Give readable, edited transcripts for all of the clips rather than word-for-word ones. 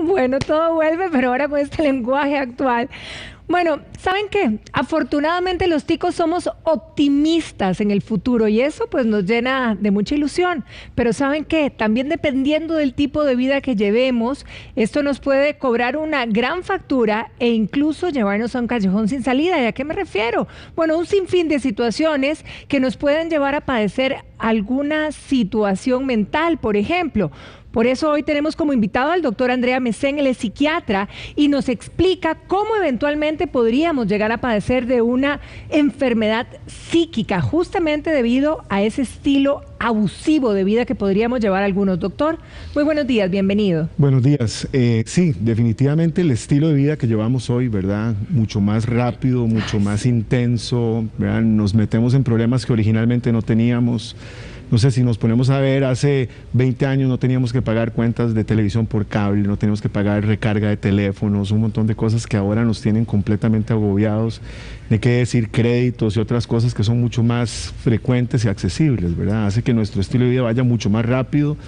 Bueno, todo vuelve, pero ahora con este lenguaje actual. Bueno, ¿saben qué? Afortunadamente los ticos somos optimistas en el futuro y eso pues nos llena de mucha ilusión. Pero ¿saben qué? También dependiendo del tipo de vida que llevemos, esto nos puede cobrar una gran factura e incluso llevarnos a un callejón sin salida. ¿Y a qué me refiero? Bueno, un sinfín de situaciones que nos pueden llevar a padecer alguna situación mental, por ejemplo. Por eso hoy tenemos como invitado al doctor Andrea Mesén, él es psiquiatra, y nos explica cómo eventualmente podríamos llegar a padecer de una enfermedad psíquica, justamente debido a ese estilo abusivo de vida que podríamos llevar algunos. Doctor, muy buenos días, bienvenido. Buenos días. Sí, definitivamente el estilo de vida que llevamos hoy, ¿verdad? Mucho más rápido, mucho más intenso, ¿verdad? Nos metemos en problemas que originalmente no teníamos. No sé, si nos ponemos a ver, hace 20 años no teníamos que pagar cuentas de televisión por cable, no teníamos que pagar recarga de teléfonos, un montón de cosas que ahora nos tienen completamente agobiados, de qué decir créditos y otras cosas que son mucho más frecuentes y accesibles, ¿verdad? Hace que nuestro estilo de vida vaya mucho más rápido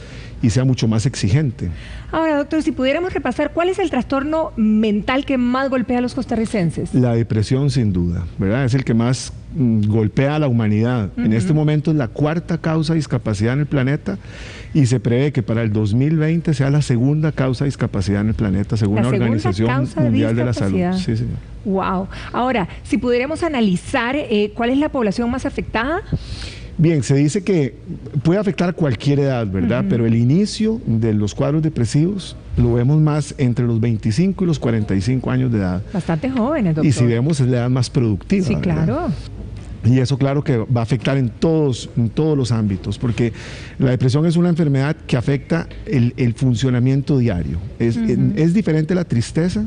y sea mucho más exigente. Ahora, doctor, si pudiéramos repasar, ¿cuál es el trastorno mental que más golpea a los costarricenses? La depresión, sin duda, ¿verdad? Es el que más golpea a la humanidad. En este momento es la cuarta causa de discapacidad en el planeta y se prevé que para el 2020 sea la segunda causa de discapacidad en el planeta, según la Organización Mundial de la Salud. Sí, señor. Wow. Ahora, si pudiéramos analizar cuál es la población más afectada. Bien, se dice que puede afectar a cualquier edad, ¿verdad? Pero el inicio de los cuadros depresivos lo vemos más entre los 25 y los 45 años de edad. Bastante jóvenes, doctor. Y si vemos, es la edad más productiva. Sí, claro. ¿Verdad? Y eso claro que va a afectar en todos los ámbitos, porque la depresión es una enfermedad que afecta el funcionamiento diario. Es diferente a la tristeza,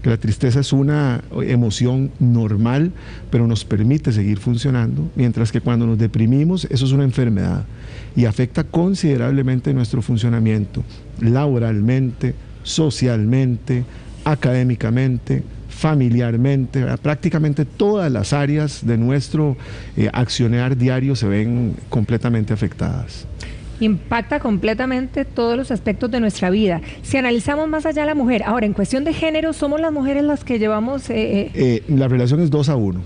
que la tristeza es una emoción normal, pero nos permite seguir funcionando, mientras que cuando nos deprimimos, eso es una enfermedad y afecta considerablemente nuestro funcionamiento, laboralmente, socialmente, académicamente, familiarmente, prácticamente todas las áreas de nuestro accionar diario se ven completamente afectadas. Impacta completamente todos los aspectos de nuestra vida. Si analizamos más allá a la mujer, ahora en cuestión de género, ¿somos las mujeres las que llevamos? La relación es 2-1.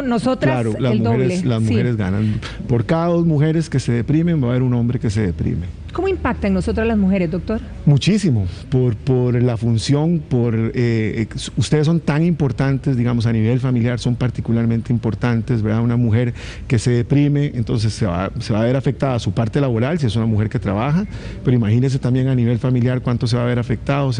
Nosotras claro, el doble. Las mujeres ganan. Por cada 2 mujeres que se deprimen va a haber un hombre que se deprime. ¿Cómo impacta en nosotras las mujeres, doctor? Muchísimo, por la función, ustedes son tan importantes, digamos, a nivel familiar, son particularmente importantes, ¿verdad? Una mujer que se deprime, entonces se va a ver afectada su parte laboral, si es una mujer que trabaja, pero imagínense también a nivel familiar cuánto se va a ver afectado,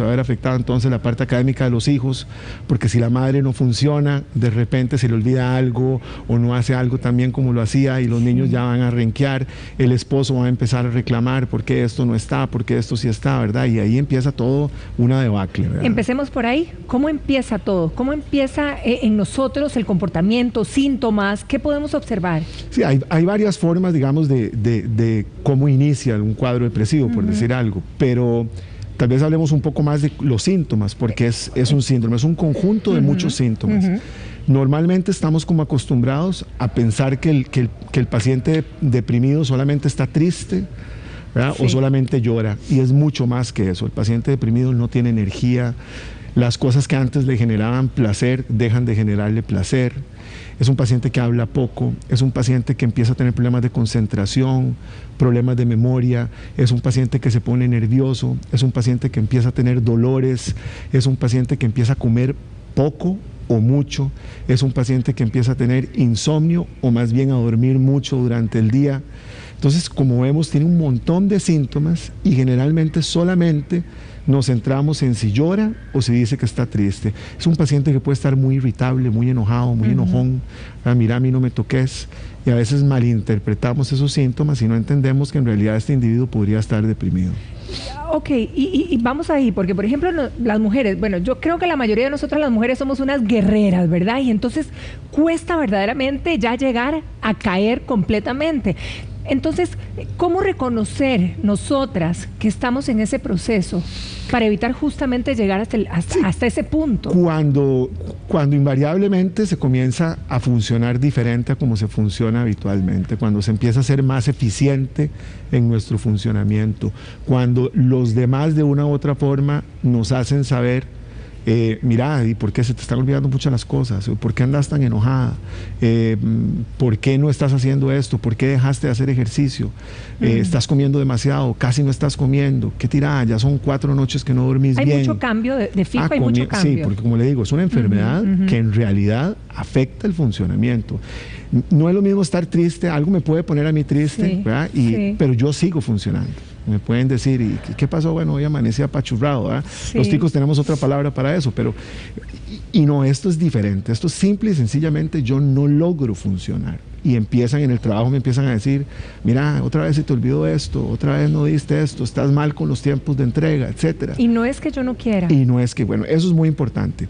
entonces la parte académica de los hijos, porque si la madre no funciona, de repente se le olvida algo o no hace algo tan bien como lo hacía y los niños ya van a renquear, el esposo va a empezar a reclamar porque esto no está, porque esto sí está, ¿verdad? Y ahí empieza todo una debacle, ¿verdad? Empecemos por ahí. ¿Cómo empieza todo? ¿Cómo empieza en nosotros el comportamiento, síntomas? ¿Qué podemos observar? Sí, hay varias formas, digamos, de cómo inicia un cuadro depresivo, por decir algo, pero tal vez hablemos un poco más de los síntomas, porque es un síndrome, es un conjunto de muchos síntomas. Normalmente estamos como acostumbrados a pensar que el paciente deprimido solamente está triste, ¿verdad? Sí. O solamente llora, y es mucho más que eso. El paciente deprimido no tiene energía, las cosas que antes le generaban placer dejan de generarle placer, es un paciente que habla poco, es un paciente que empieza a tener problemas de concentración, problemas de memoria, es un paciente que se pone nervioso, es un paciente que empieza a tener dolores, es un paciente que empieza a comer poco o mucho, es un paciente que empieza a tener insomnio o más bien a dormir mucho durante el día. Entonces, como vemos, tiene un montón de síntomas y generalmente solamente nos centramos en si llora o si dice que está triste. Es un paciente que puede estar muy irritable, muy enojado, muy enojón. Mira, a mí no me toques. Y a veces malinterpretamos esos síntomas y no entendemos que en realidad este individuo podría estar deprimido. Ok, y vamos ahí, porque por ejemplo las mujeres, bueno, yo creo que la mayoría de nosotras las mujeres somos unas guerreras, ¿verdad? Y entonces cuesta verdaderamente ya llegar a caer completamente. Entonces, ¿cómo reconocer nosotras que estamos en ese proceso para evitar justamente llegar hasta ese punto? Cuando invariablemente se comienza a funcionar diferente a como se funciona habitualmente, cuando se empieza a ser más eficiente en nuestro funcionamiento, cuando los demás de una u otra forma nos hacen saber, mira, ¿y por qué se te están olvidando muchas las cosas? ¿Por qué andas tan enojada? ¿Por qué no estás haciendo esto? ¿Por qué dejaste de hacer ejercicio? ¿Estás comiendo demasiado? ¿Casi no estás comiendo? ¿Qué tirada? Ya son 4 noches que no dormís bien. Hay mucho cambio, de fijo hay mucho cambio. Sí, porque como le digo, es una enfermedad que en realidad afecta el funcionamiento. No es lo mismo estar triste, algo me puede poner a mí triste, ¿verdad? Pero yo sigo funcionando. Me pueden decir, ¿y qué pasó? Bueno, hoy amanecí apachurrado, ¿verdad? Los ticos tenemos otra palabra para eso, pero... Y no, esto es diferente. Esto es simple y sencillamente yo no logro funcionar. Y empiezan en el trabajo, me empiezan a decir, mira, otra vez se te olvidó esto, otra vez no diste esto, estás mal con los tiempos de entrega, etcétera. Y no es que yo no quiera. Y no es que, bueno, eso es muy importante.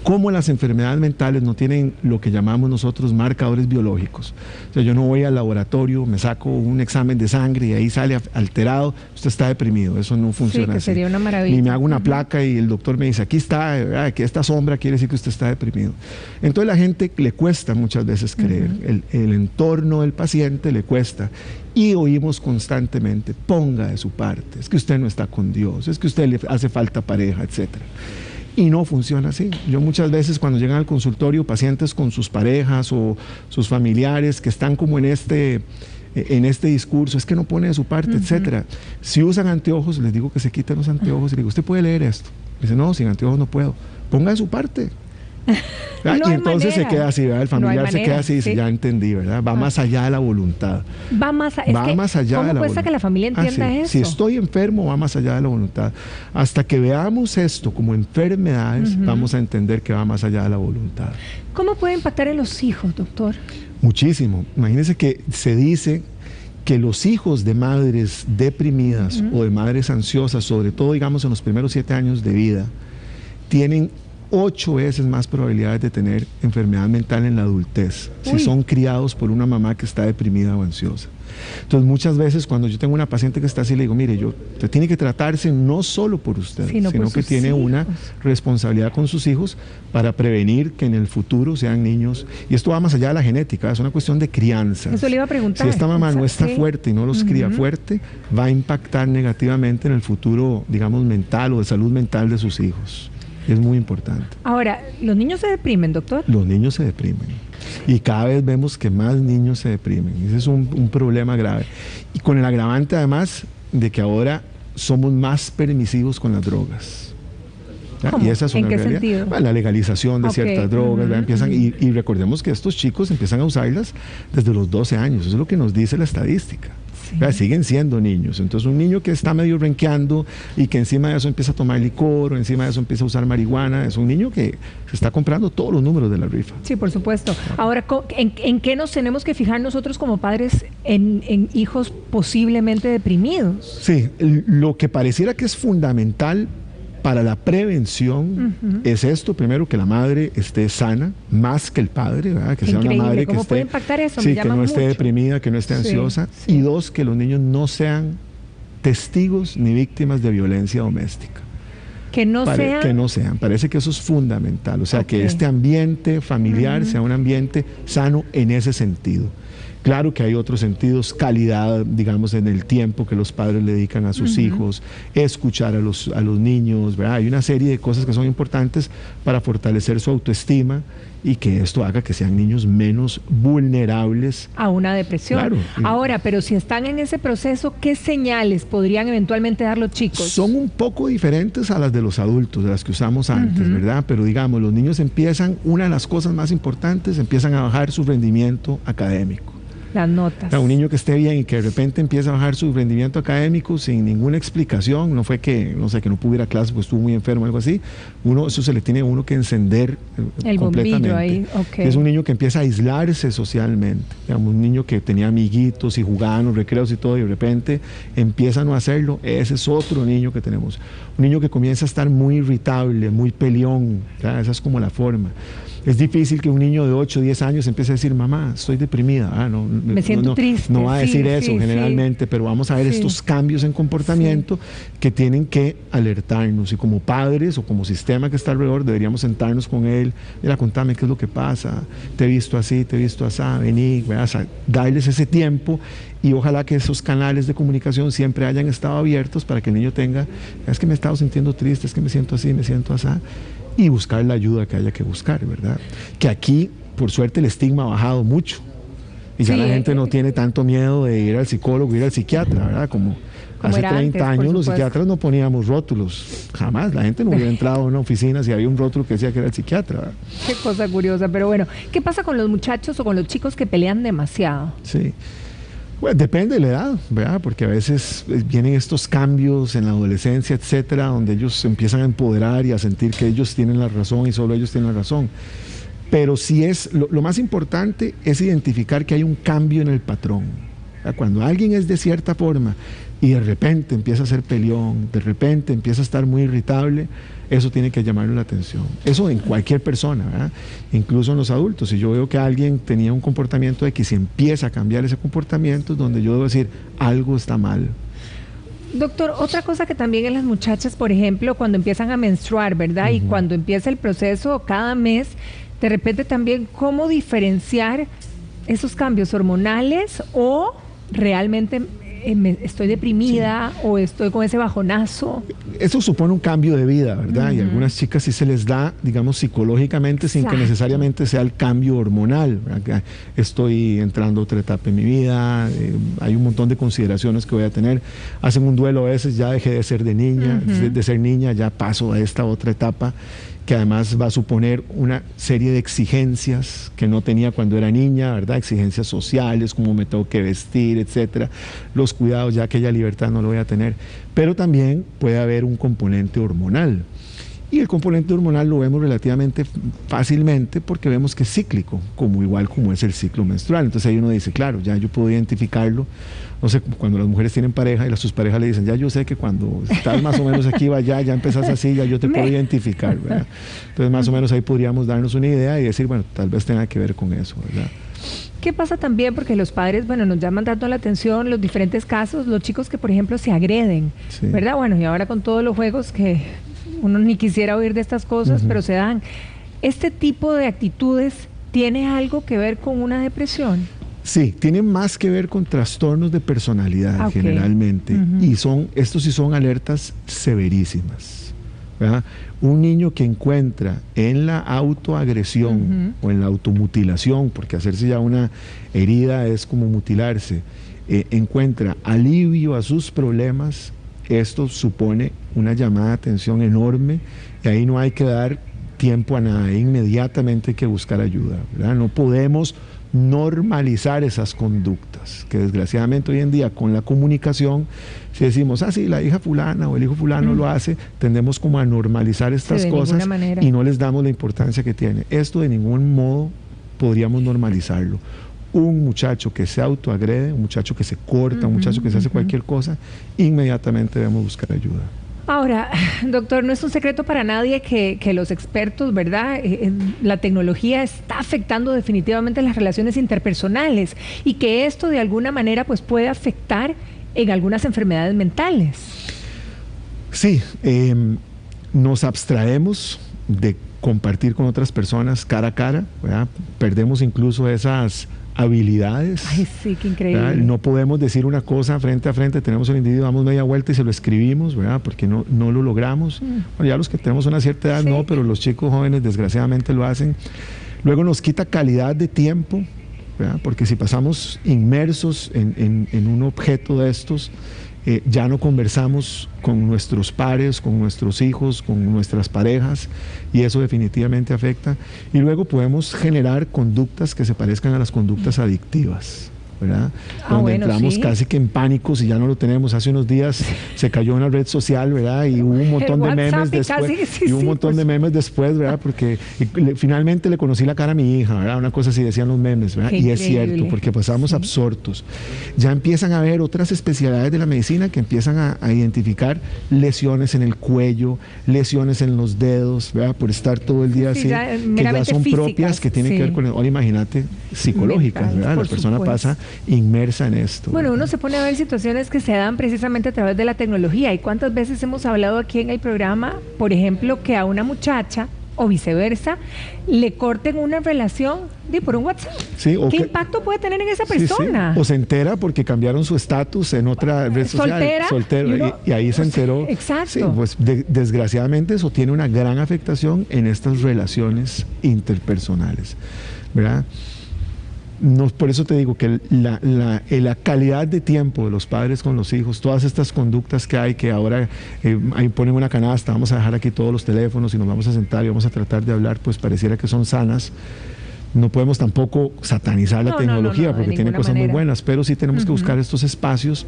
Como las enfermedades mentales no tienen lo que llamamos nosotros marcadores biológicos. O sea, yo no voy al laboratorio, me saco un examen de sangre y ahí sale alterado, usted está deprimido. Eso no funciona así. Sería una maravilla. Ni me hago una placa y el doctor me dice, aquí está, que esta sombra quiere decir que usted está deprimido. Entonces a la gente le cuesta muchas veces creer, el entorno del paciente le cuesta. Y oímos constantemente, ponga de su parte, es que usted no está con Dios, es que a usted le hace falta pareja, etcétera. Y no funciona así. Yo muchas veces cuando llegan al consultorio pacientes con sus parejas o sus familiares que están como en este discurso, es que no pone de su parte, etcétera. Si usan anteojos, les digo que se quiten los anteojos y les digo, ¿usted puede leer esto? Dice, no, sin anteojos no puedo. Ponga de su parte. No y entonces se queda así, ¿verdad? El familiar se queda así y dice, ya entendí, ¿verdad? Va más allá de la voluntad. Va más allá de la voluntad. ¿Cómo cuesta que la familia entienda eso? Si estoy enfermo, va más allá de la voluntad. Hasta que veamos esto como enfermedades, vamos a entender que va más allá de la voluntad. ¿Cómo puede impactar en los hijos, doctor? Muchísimo. Imagínense que se dice que los hijos de madres deprimidas o de madres ansiosas, sobre todo, digamos, en los primeros 7 años de vida, tienen 8 veces más probabilidades de tener enfermedad mental en la adultez, si son criados por una mamá que está deprimida o ansiosa. Entonces muchas veces cuando yo tengo una paciente que está así, le digo, mire, usted tiene que tratarse no solo por usted, sino que tiene una responsabilidad con sus hijos para prevenir que en el futuro sean niños, y esto va más allá de la genética, es una cuestión de crianza. Eso le iba a preguntar. Si esta mamá no está fuerte y no los cría fuerte, va a impactar negativamente en el futuro, digamos, mental o de salud mental de sus hijos. Es muy importante. Ahora, ¿los niños se deprimen, doctor? Los niños se deprimen. Y cada vez vemos que más niños se deprimen. Ese es un problema grave. Y con el agravante, además, de que ahora somos más permisivos con las drogas. ¿Cómo? Y esa es una ¿En qué realidad. sentido? Bueno, la legalización de ciertas drogas, y recordemos que estos chicos empiezan a usarlas desde los 12 años. Eso es lo que nos dice la estadística. Siguen siendo niños. Entonces un niño que está medio renqueando y que encima de eso empieza a tomar licor o encima de eso empieza a usar marihuana, es un niño que se está comprando todos los números de la rifa. Sí, por supuesto. Ahora, ¿en qué nos tenemos que fijar nosotros como padres en hijos posiblemente deprimidos? Sí, lo que pareciera que es fundamental para la prevención es esto, primero, que la madre esté sana, más que el padre, ¿verdad? Que sea una madre que puede impactar eso? Sí, que no esté deprimida, que no esté ansiosa. Y 2, que los niños no sean testigos ni víctimas de violencia doméstica. Que no sean. Parece que eso es fundamental. O sea, que este ambiente familiar sea un ambiente sano en ese sentido. Claro que hay otros sentidos, calidad, digamos, en el tiempo que los padres le dedican a sus hijos, escuchar a los niños, ¿verdad? Hay una serie de cosas que son importantes para fortalecer su autoestima y que esto haga que sean niños menos vulnerables a una depresión. Claro. Ahora, pero si están en ese proceso, ¿qué señales podrían eventualmente dar los chicos? Son un poco diferentes a las de los adultos, de las que usamos antes, ¿verdad? Pero digamos, los niños empiezan, una de las cosas más importantes, empiezan a bajar su rendimiento académico. Las notas. O sea, un niño que esté bien y que de repente empieza a bajar su rendimiento académico sin ninguna explicación, no fue que, no sé, que no pudo ir a clase porque estuvo muy enfermo o algo así, eso se le tiene a uno que encender el completamente. Bombillo ahí. Okay. Es un niño que empieza a aislarse socialmente, digamos, un niño que tenía amiguitos y jugaban los recreos y todo, y de repente empieza a no hacerlo. Ese es otro niño que tenemos. Un niño que comienza a estar muy irritable, muy peleón, ¿verdad? Esa es como la forma. Es difícil que un niño de 8 o 10 años empiece a decir, mamá, estoy deprimida. Me siento triste. No va a decir eso generalmente, pero vamos a ver estos cambios en comportamiento que tienen que alertarnos. Y como padres o como sistema que está alrededor, deberíamos sentarnos con él. Mira, contame qué es lo que pasa. Te he visto así, te he visto así. Vení, darles ese tiempo. Y ojalá que esos canales de comunicación siempre hayan estado abiertos para que el niño tenga, es que me he estado sintiendo triste, es que me siento así, me siento así, y buscar la ayuda que haya que buscar, ¿verdad? Que aquí, por suerte, el estigma ha bajado mucho. Y ya la gente no tiene tanto miedo de ir al psicólogo, ir al psiquiatra, ¿verdad? Como hace 30 años los psiquiatras no poníamos rótulos, jamás. La gente no hubiera entrado a una oficina si había un rótulo que decía que era el psiquiatra, ¿verdad? Qué cosa curiosa, pero bueno, ¿qué pasa con los muchachos o con los chicos que pelean demasiado? Sí. Bueno, depende de la edad, ¿verdad? Porque a veces vienen estos cambios en la adolescencia, etcétera, donde ellos se empiezan a empoderar y a sentir que ellos tienen la razón y solo ellos tienen la razón. Pero sí lo más importante es identificar que hay un cambio en el patrón. Cuando alguien es de cierta forma y de repente empieza a ser peleón, de repente empieza a estar muy irritable, eso tiene que llamarle la atención. Eso en cualquier persona, ¿verdad? Incluso en los adultos. Si yo veo que alguien tenía un comportamiento X y empieza a cambiar ese comportamiento, es donde yo debo decir, algo está mal. Doctor, otra cosa que también en las muchachas, por ejemplo, cuando empiezan a menstruar, ¿verdad? Y cuando empieza el proceso cada mes, de repente también, ¿cómo diferenciar esos cambios hormonales o realmente estoy deprimida o estoy con ese bajonazo? Eso supone un cambio de vida, ¿verdad? Y a algunas chicas sí se les da, digamos, psicológicamente sin que necesariamente sea el cambio hormonal, ¿verdad? Estoy entrando a otra etapa en mi vida, hay un montón de consideraciones que voy a tener. Hacen un duelo a veces, ya dejé de ser de niña, de ser niña, ya paso a esta otra etapa, que además va a suponer una serie de exigencias que no tenía cuando era niña, ¿verdad? Exigencias sociales, cómo me tengo que vestir, etcétera. Los cuidados, ya aquella libertad no lo voy a tener. Pero también puede haber un componente hormonal. Y el componente hormonal lo vemos relativamente fácilmente porque vemos que es cíclico, igual como es el ciclo menstrual. Entonces ahí uno dice, claro, ya yo puedo identificarlo. No sé, cuando las mujeres tienen pareja y sus parejas le dicen, ya yo sé que cuando estás más o menos aquí, ya empezás así, ya yo te puedo identificar, ¿verdad? Entonces más o menos ahí podríamos darnos una idea y decir, bueno, tal vez tenga que ver con eso, ¿verdad? ¿Qué pasa también? Porque los padres, bueno, nos llaman tanto la atención los diferentes casos, los chicos que, por ejemplo, se agreden, ¿verdad? Bueno, y ahora con todos los juegos que uno ni quisiera oír de estas cosas, pero se dan. ¿Este tipo de actitudes tiene algo que ver con una depresión? Sí, tiene más que ver con trastornos de personalidad generalmente. Y estos sí son alertas severísimas, ¿verdad? Un niño que encuentra en la autoagresión o en la automutilación, porque hacerse ya una herida es como mutilarse, encuentra alivio a sus problemas, esto supone una llamada de atención enorme y ahí no hay que dar tiempo a nada, inmediatamente hay que buscar ayuda, ¿verdad? No podemos normalizar esas conductas, que desgraciadamente hoy en día con la comunicación, si decimos, sí, la hija fulana o el hijo fulano lo hace, tendemos como a normalizar estas cosas y no les damos la importancia que tiene. Esto de ningún modo podríamos normalizarlo. Un muchacho que se autoagrede, un muchacho que se corta, un muchacho que se hace cualquier cosa, inmediatamente debemos buscar ayuda. Ahora, doctor, no es un secreto para nadie que los expertos, ¿verdad? La tecnología está afectando definitivamente las relaciones interpersonales y que esto de alguna manera pues puede afectar en algunas enfermedades mentales. Sí, nos abstraemos de compartir con otras personas cara a cara, ¿verdad? Perdemos incluso esas habilidades. Ay, sí, qué increíble. ¿Verdad? No podemos decir una cosa frente a frente, tenemos al individuo, damos media vuelta y se lo escribimos, ¿verdad? Porque no lo logramos. Bueno, ya los que tenemos una cierta edad no, pero los chicos jóvenes desgraciadamente lo hacen. Luego nos quita calidad de tiempo, ¿verdad? Porque si pasamos inmersos en un objeto de estos, ya no conversamos con nuestros pares, con nuestros hijos, con nuestras parejas, y eso definitivamente afecta. Y luego podemos generar conductas que se parezcan a las conductas adictivas, ¿verdad? Ah, Donde bueno, entramos sí. casi que en pánico si ya no lo tenemos. Hace unos días se cayó una red social, ¿verdad? Y hubo un montón de WhatsApp memes y después. casi, sí, Y hubo un sí, montón de pues. memes después, ¿verdad? Porque finalmente le conocí la cara a mi hija, ¿verdad? Una cosa así decían los memes, ¿verdad? Qué Y es increíble. cierto, porque pasamos Sí. absortos. Ya empiezan a haber otras especialidades de la medicina que empiezan a identificar lesiones en el cuello, lesiones en los dedos, ¿verdad? Por estar todo el día Sí, así, ya, que ya meramente son físicas, propias, que tienen sí. que ver con, ahora imagínate, psicológicas, Mentales, ¿verdad? La por persona supuesto. pasa inmersa en esto. Bueno, ¿verdad? uno se pone a ver situaciones que se dan precisamente a través de la tecnología. ¿Y cuántas veces hemos hablado aquí en el programa, por ejemplo, que a una muchacha o viceversa le corten una relación por un WhatsApp? Sí, o ¿Qué que- impacto puede tener en esa Sí, sí. persona? O se entera porque cambiaron su estatus en otra red social. Soltera, Soltero. y uno- Y ahí se enteró. Exacto. Sí, pues desgraciadamente eso tiene una gran afectación en estas relaciones interpersonales, ¿verdad? No, por eso te digo que la calidad de tiempo de los padres con los hijos, todas estas conductas que hay, que ahora ahí ponen una canasta, vamos a dejar aquí todos los teléfonos y nos vamos a sentar y vamos a tratar de hablar, pues pareciera que son sanas. No podemos tampoco satanizar la No, tecnología de porque tiene ninguna cosas manera. muy buenas, pero sí tenemos que buscar estos espacios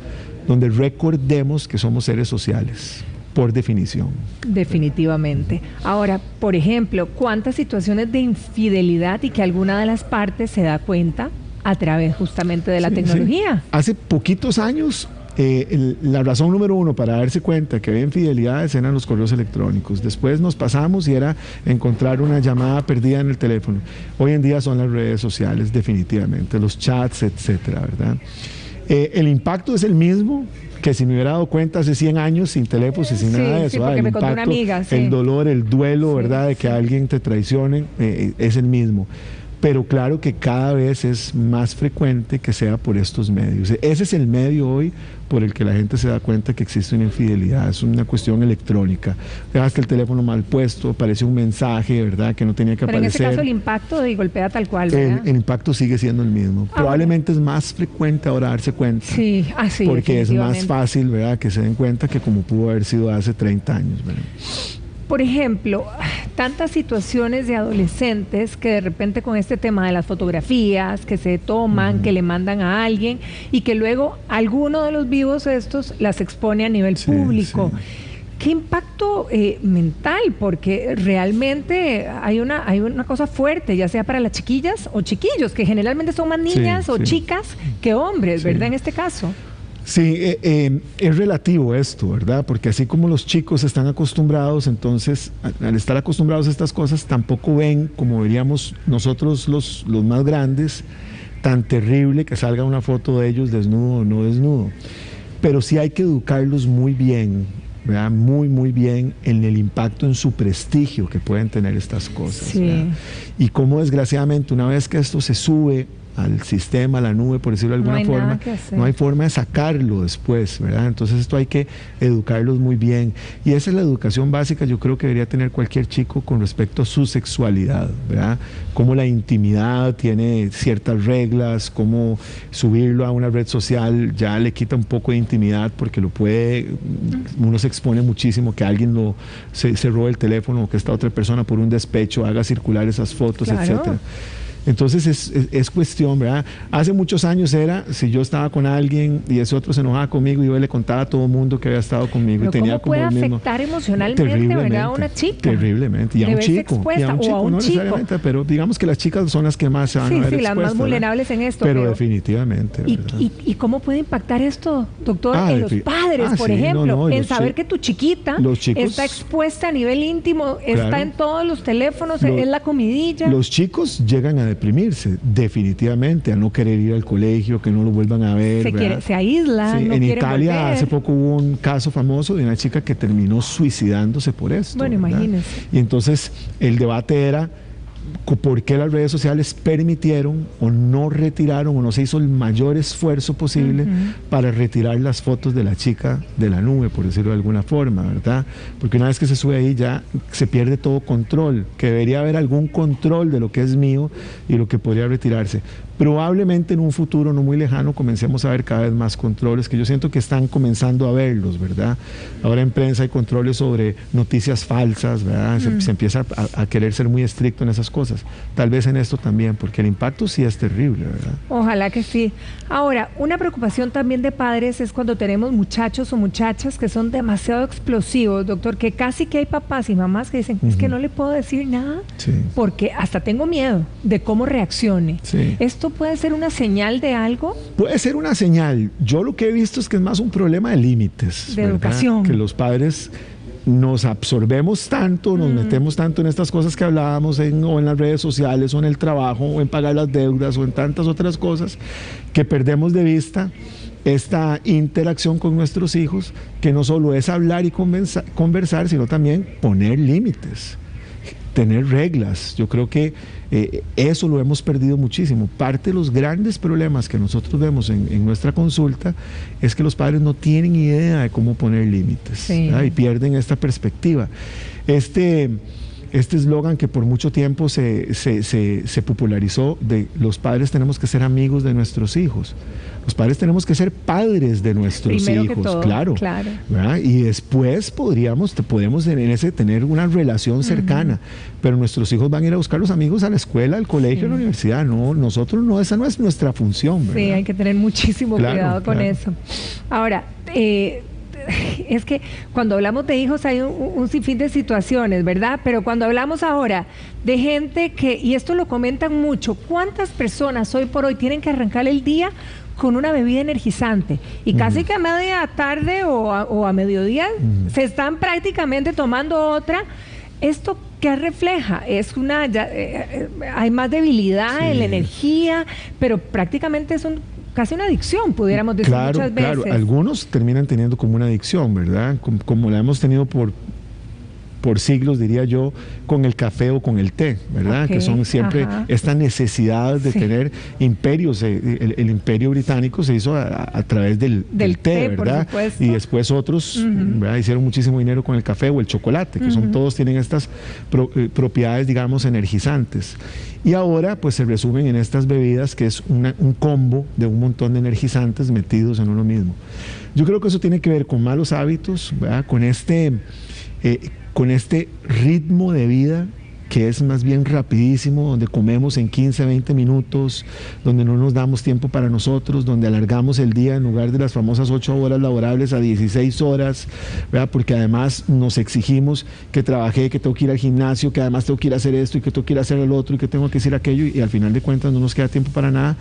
donde recordemos que somos seres sociales, por definición. Definitivamente. Ahora, por ejemplo, ¿cuántas situaciones de infidelidad y que alguna de las partes se da cuenta a través justamente de la Sí, tecnología? sí. Hace poquitos años, la razón número uno para darse cuenta que había infidelidades eran los correos electrónicos. Después nos pasamos y era encontrar una llamada perdida en el teléfono. Hoy en día son las redes sociales, definitivamente, los chats, etcétera, ¿verdad? El impacto es el mismo que si me hubiera dado cuenta hace 100 años sin teléfonos y sin Sí, nada de sí, eso. porque El me contó una impacto, amiga, sí. el dolor, el duelo, Sí, ¿verdad? De que alguien te traicione, es el mismo. Pero claro que cada vez es más frecuente que sea por estos medios. Ese es el medio hoy por el que la gente se da cuenta que existe una infidelidad. Es una cuestión electrónica. Dejas que el teléfono mal puesto, aparece un mensaje, ¿verdad? Que no tenía que Pero en este aparecer. caso el impacto golpea tal cual, ¿verdad? El impacto sigue siendo el mismo. Ah, Probablemente es más frecuente ahora darse cuenta. Sí, así Porque es más definitivamente. fácil, ¿verdad? Que se den cuenta que como pudo haber sido hace 30 años, ¿verdad? Por ejemplo, tantas situaciones de adolescentes que de repente con este tema de las fotografías que se toman, que le mandan a alguien y que luego alguno de los vivos estos las expone a nivel Sí, público. sí. ¿Qué impacto mental? Porque realmente hay una cosa fuerte, ya sea para las chiquillas o chiquillos, que generalmente son más niñas Sí, o sí. chicas que hombres, Sí. ¿verdad? En este caso. Sí, es relativo esto, ¿verdad? Porque así como los chicos están acostumbrados, entonces al estar acostumbrados a estas cosas, tampoco ven, como veríamos nosotros los más grandes, tan terrible que salga una foto de ellos desnudo o no desnudo. Pero sí hay que educarlos muy bien, ¿verdad? Muy, muy bien en el impacto en su prestigio que pueden tener estas cosas. Sí. ¿verdad? Y cómo desgraciadamente una vez que esto se sube al sistema, a la nube, por decirlo de No alguna hay nada forma, que hacer. no hay forma de sacarlo después, ¿verdad? Entonces esto hay que educarlos muy bien. Y esa es la educación básica, yo creo que debería tener cualquier chico con respecto a su sexualidad, ¿verdad? Cómo la intimidad tiene ciertas reglas, cómo subirlo a una red social ya le quita un poco de intimidad porque lo puede, uno se expone muchísimo que alguien se robe el teléfono o que esta otra persona por un despecho haga circular esas fotos, Claro. etcétera. Entonces es cuestión, ¿verdad? Hace muchos años era, si yo estaba con alguien y ese otro se enojaba conmigo, yo le contaba a todo el mundo que había estado conmigo. Pero y tenía ¿cómo puede como el mismo. afectar emocionalmente, verdad, a una chica? Terriblemente. Y a De un verse chico. Y expuesta, a un o chico, a un no chico. necesariamente, pero digamos que las chicas son las que más se van Sí, a ver sí, las expuestas, más ¿verdad? vulnerables en esto. Pero definitivamente, ¿verdad? ¿Y cómo puede impactar esto, doctor, en los padres, por sí, ejemplo? no, en los saber chi- que tu chiquita los chicos- está expuesta a nivel íntimo, está Claro. en todos los teléfonos, Lo- es la comidilla. Los chicos llegan a deprimirse, definitivamente, a no querer ir al colegio, que no lo vuelvan a ver. ¿verdad? se aísla, Sí, no en quiere Italia volver. hace poco hubo un caso famoso de una chica que terminó suicidándose por esto. Bueno, ¿verdad? imagínese. Y entonces el debate era por qué las redes sociales permitieron o no retiraron o no se hizo el mayor esfuerzo posible para retirar las fotos de la chica de la nube, por decirlo de alguna forma, ¿verdad? Porque una vez que se sube ahí ya se pierde todo control, que debería haber algún control de lo que es mío y lo que podría retirarse. probablemente en un futuro no muy lejano comencemos a ver cada vez más controles, que yo siento que están comenzando a verlos, ¿verdad? Ahora en prensa hay controles sobre noticias falsas, ¿verdad? Se empieza a querer ser muy estricto en esas cosas. Tal vez en esto también, porque el impacto sí es terrible, ¿verdad? Ojalá que sí. Ahora, una preocupación también de padres es cuando tenemos muchachos o muchachas que son demasiado explosivos, doctor, que casi que hay papás y mamás que dicen, es que no le puedo decir nada, porque hasta tengo miedo de cómo reaccione. ¿Esto puede ser una señal de algo? Puede ser una señal. Yo lo que he visto es que es más un problema de límites. De educación. Que los padres nos absorbemos tanto, nos metemos tanto en estas cosas que hablábamos o en las redes sociales, o en el trabajo, o en pagar las deudas, o en tantas otras cosas, que perdemos de vista esta interacción con nuestros hijos, que no solo es hablar y conversar, sino también poner límites, tener reglas. Yo creo que eso lo hemos perdido muchísimo. Parte de los grandes problemas que nosotros vemos en nuestra consulta es que los padres no tienen idea de cómo poner límites, y pierden esta perspectiva. Este eslogan que por mucho tiempo se popularizó de los padres tenemos que ser amigos de nuestros hijos. Los padres tenemos que ser padres de nuestros Primero hijos, que todo, claro. Y después podemos tener una relación cercana, pero nuestros hijos van a ir a buscar los amigos a la escuela, al colegio, a la universidad. No, nosotros no, esa no es nuestra función, ¿verdad? Sí, hay que tener muchísimo cuidado con eso. Ahora, es que cuando hablamos de hijos hay un sinfín de situaciones, ¿verdad? Pero cuando hablamos ahora de gente y esto lo comentan mucho, ¿cuántas personas hoy por hoy tienen que arrancar el día con una bebida energizante? Y casi que a media tarde o a mediodía se están prácticamente tomando otra. ¿Esto qué refleja? Hay más debilidad en la energía, pero prácticamente es casi una adicción, pudiéramos decir muchas veces. Claro, algunos terminan teniendo como una adicción, ¿verdad? Como la hemos tenido por siglos, diría yo, con el café o con el té, ¿verdad? Que son siempre estas necesidades de tener imperios. El imperio británico se hizo a través del té, ¿verdad? Y después otros ¿verdad? Hicieron muchísimo dinero con el café o el chocolate, que todos tienen estas propiedades, digamos, energizantes. Y ahora pues se resumen en estas bebidas que es un combo de un montón de energizantes metidos en uno mismo. Yo creo que eso tiene que ver con malos hábitos, ¿verdad? Con este ritmo de vida que es más bien rapidísimo, donde comemos en 15, 20 minutos, donde no nos damos tiempo para nosotros, donde alargamos el día en lugar de las famosas 8 horas laborables a 16 horas, ¿verdad? Porque además nos exigimos que trabajé, que tengo que ir al gimnasio, que además tengo que ir a hacer esto y que tengo que ir a hacer el otro y que tengo que hacer aquello, y al final de cuentas no nos queda tiempo para nada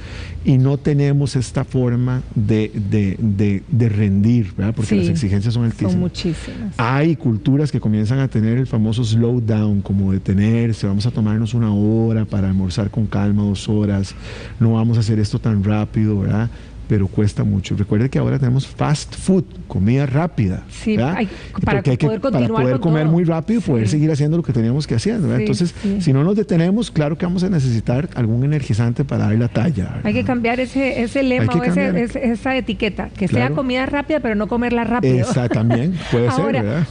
y no tenemos esta forma de rendir, ¿verdad? Porque las exigencias son altísimas. Son muchísimas. Hay culturas que comienzan a tener el famoso slow down, como de tener, vamos a tomarnos una hora para almorzar con calma, 2 horas, no vamos a hacer esto tan rápido, ¿verdad? Pero cuesta mucho. Recuerde que ahora tenemos fast food, comida rápida. Sí, para poder comer muy rápido y poder seguir haciendo lo que teníamos que hacer, ¿verdad? Entonces, si no nos detenemos, claro que vamos a necesitar algún energizante para dar la talla, ¿verdad? Hay que cambiar ese lema o esa etiqueta, que sea comida rápida, pero no comerla rápido. También puede ser, ¿verdad?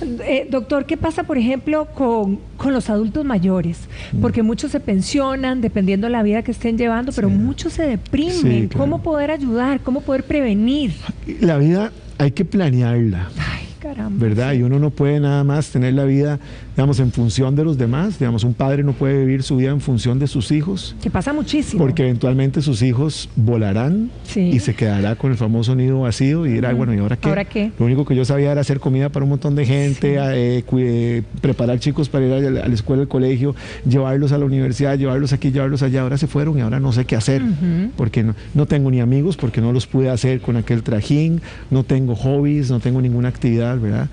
Doctor, ¿qué pasa, por ejemplo, con los adultos mayores? Porque muchos se pensionan dependiendo de la vida que estén llevando, pero muchos se deprimen. ¿Cómo poder ayudar? ¿Cómo poder prevenir? La vida hay que planearla. Ay, caramba. ¿Verdad? Y uno no puede nada más tener la vida, digamos, en función de los demás. Digamos, un padre no puede vivir su vida en función de sus hijos. Que pasa muchísimo. Porque eventualmente sus hijos volarán y se quedará con el famoso nido vacío y dirá, bueno, ¿y ahora qué? ¿Ahora qué? Lo único que yo sabía era hacer comida para un montón de gente, preparar chicos para ir a la escuela, al colegio, llevarlos a la universidad, llevarlos aquí, llevarlos allá. Ahora se fueron y ahora no sé qué hacer. Porque no tengo ni amigos, porque no los pude hacer con aquel trajín, no tengo hobbies, no tengo ninguna actividad, ¿verdad?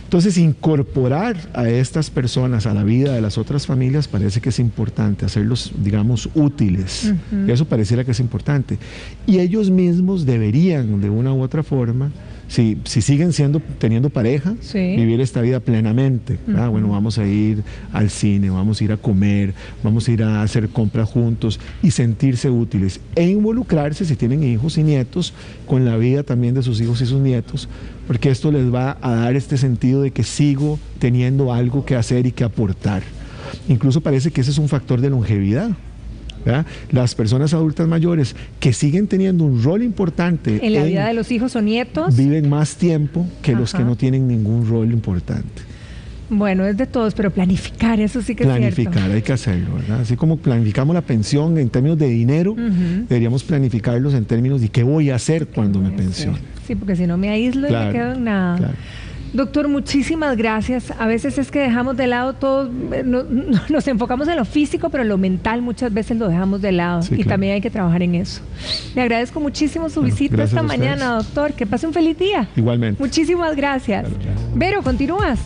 Entonces, incorporar a estas personas a la vida de las otras familias parece que es importante, hacerlos, digamos, útiles. Eso pareciera que es importante. Y ellos mismos deberían, de una u otra forma, si siguen teniendo pareja, vivir esta vida plenamente. Bueno, vamos a ir al cine, vamos a ir a comer, vamos a ir a hacer compras juntos y sentirse útiles. E involucrarse, si tienen hijos y nietos, con la vida también de sus hijos y sus nietos, porque esto les va a dar este sentido de que sigo teniendo algo que hacer y que aportar. Incluso parece que ese es un factor de longevidad. ¿verdad? Las personas adultas mayores que siguen teniendo un rol importante en la vida de los hijos o nietos, viven más tiempo que los que no tienen ningún rol importante. Bueno, es de todos, pero planificar, eso sí que es cierto. Planificar, hay que hacerlo, ¿verdad? Así como planificamos la pensión en términos de dinero, deberíamos planificarlos en términos de qué voy a hacer cuando me pensione. Sí, porque si no me aíslo y me quedo en nada. Claro. Doctor, muchísimas gracias. A veces es que dejamos de lado todo, nos enfocamos en lo físico, pero lo mental muchas veces lo dejamos de lado, y también hay que trabajar en eso. Le agradezco muchísimo su visita esta mañana, doctor. Que pase un feliz día. Igualmente. Muchísimas gracias. Vero, ¿continúas?